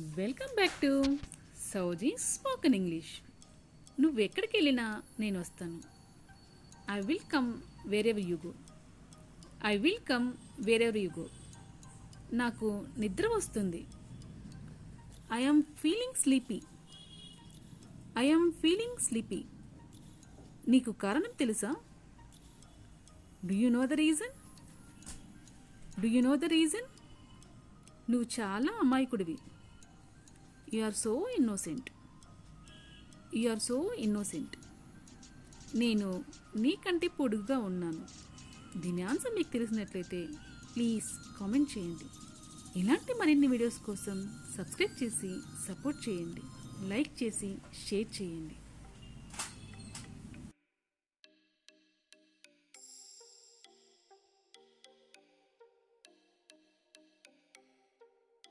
Welcome back to సౌజీ spoken English. నువ్వెక్కడికి వెళ్ళినా నేను వస్తాను. I will come wherever you go. I will come wherever you go. నాకు నిద్ర వస్తుంది. I am feeling sleepy. I am feeling sleepy. నీకు కారణం తెలుసా? Do you know the reason? Do you know the reason? నువ్వు చాలా అమాయకుడివి. You are so innocent. You are so innocent. నేను నీకంటే పొడుగుగా ఉన్నాను. దీని ఆన్సర్ మీకు తెలిసినట్లయితే ప్లీజ్ కామెంట్ చేయండి. ఇలాంటి మరిన్ని వీడియోస్ కోసం సబ్స్క్రైబ్ చేసి సపోర్ట్ చేయండి. లైక్ చేసి షేర్ చేయండి.